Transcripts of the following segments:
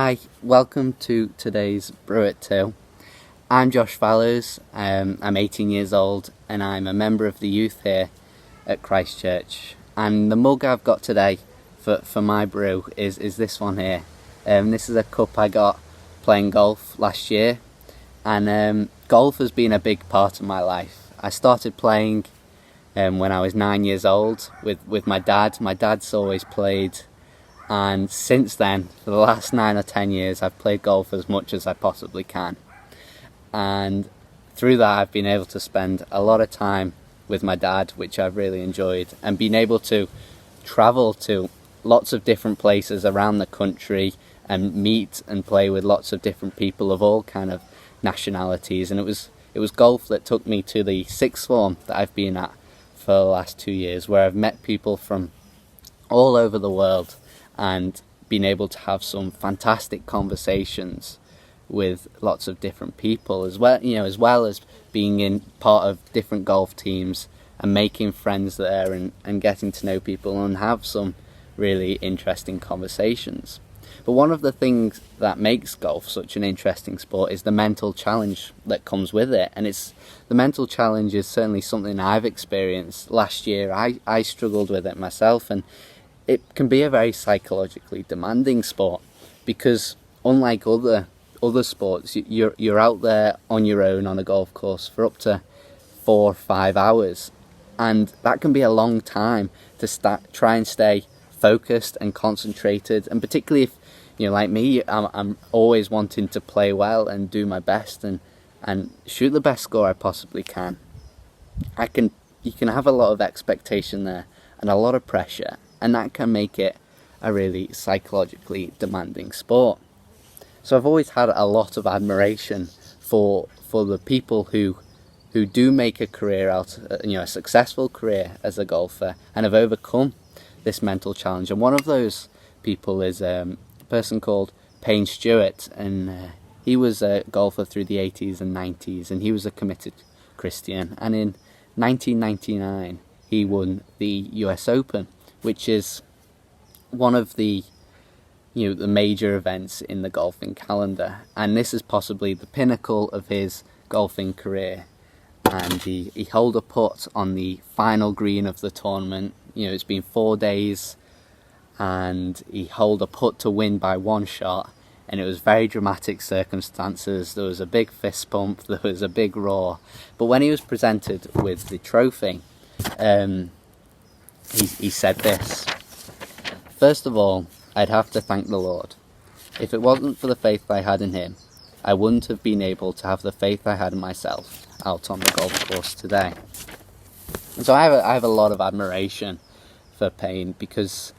Hi, welcome to today's Brew at 2. I'm Josh Fallows, I'm 18 years old and I'm a member of the youth here at Christ Church. And the mug I've got today for my brew is this one here. This is a cup I got playing golf last year, and golf has been a big part of my life. I started playing when I was 9 years old with my dad. My dad's always played, and since then, for the last 9 or 10 years, I've played golf as much as I possibly can. And through that, I've been able to spend a lot of time with my dad, which I've really enjoyed, and been able to travel to lots of different places around the country and meet and play with lots of different people of all kind of nationalities. And it was golf that took me to the sixth form that I've been at for the last 2 years, where I've met people from all over the world and been able to have some fantastic conversations with lots of different people, as well as being in part of different golf teams and making friends there and getting to know people and have some really interesting conversations. But one of the things that makes golf such an interesting sport is the mental challenge that comes with it. And the mental challenge is certainly something I've experienced. Last year I struggled with it myself, and it can be a very psychologically demanding sport, because unlike other sports, you're out there on your own on a golf course for up to 4 or 5 hours, and that can be a long time to try and stay focused and concentrated. And particularly if like me, I'm always wanting to play well and do my best and shoot the best score I possibly can. You can have a lot of expectation there and a lot of pressure, and that can make it a really psychologically demanding sport. So I've always had a lot of admiration for the people who do make a career out, a successful career as a golfer, and have overcome this mental challenge. And one of those people is a person called Payne Stewart, and he was a golfer through the 80s and 90s, and he was a committed Christian. And in 1999, he won the US Open, which is one of the the major events in the golfing calendar, and this is possibly the pinnacle of his golfing career. And he held a putt on the final green of the tournament. It's been 4 days, and he held a putt to win by one shot, and it was very dramatic circumstances. There was a big fist pump, there was a big roar. But when he was presented with the trophy, he said this: "First of all, I'd have to thank the Lord. If it wasn't for the faith I had in him, I wouldn't have been able to have the faith I had in myself out on the golf course today." And so I have a lot of admiration for Payne, because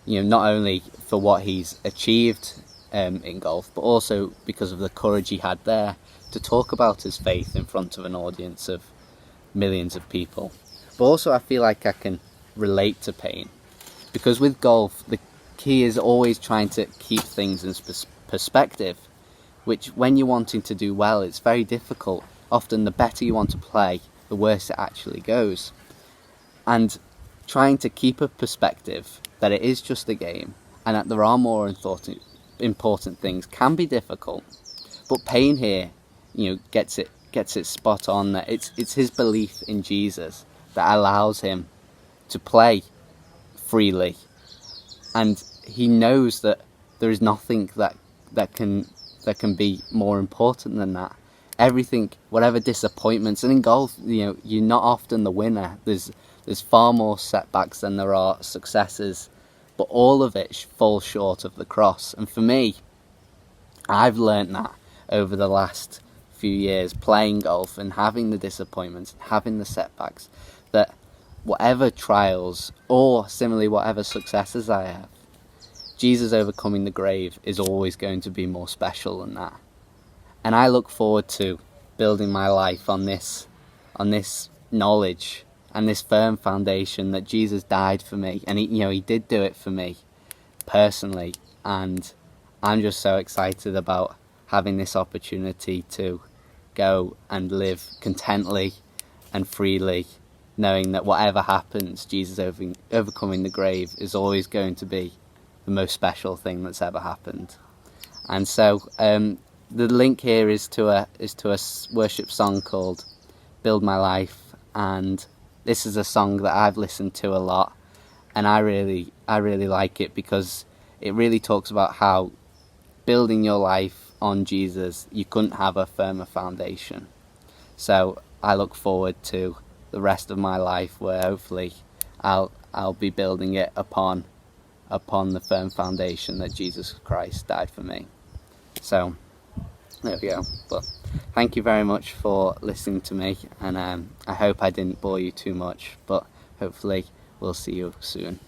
not only for what he's achieved in golf, but also because of the courage he had there to talk about his faith in front of an audience of millions of people. But also I feel like I can relate to Payne, because with golf the key is always trying to keep things in perspective, which when you're wanting to do well, it's very difficult. Often the better you want to play, the worse it actually goes. And trying to keep a perspective that it is just a game and that there are more important things can be difficult. But Payne here, gets it spot on, that it's his belief in Jesus that allows him to play freely, and he knows that there is nothing that can be more important than that. Everything, whatever disappointments, and in golf, you're not often the winner. There's far more setbacks than there are successes, but all of it falls short of the cross. And for me, I've learnt that over the last few years playing golf and having the disappointments, having the setbacks, that whatever trials or similarly whatever successes I have, Jesus overcoming the grave is always going to be more special than that. And I look forward to building my life on this knowledge and this firm foundation that Jesus died for me, and he did do it for me personally. And I'm just so excited about having this opportunity to go and live contently and freely, knowing that whatever happens, Jesus overcoming the grave is always going to be the most special thing that's ever happened. And so the link here is to a worship song called "Build My Life," and this is a song that I've listened to a lot, and I really like it because it really talks about how building your life on Jesus, you couldn't have a firmer foundation. So I look forward to the rest of my life where hopefully I'll be building it upon the firm foundation that Jesus Christ died for me. So there we go. But thank you very much for listening to me, and I hope I didn't bore you too much, but hopefully we'll see you soon.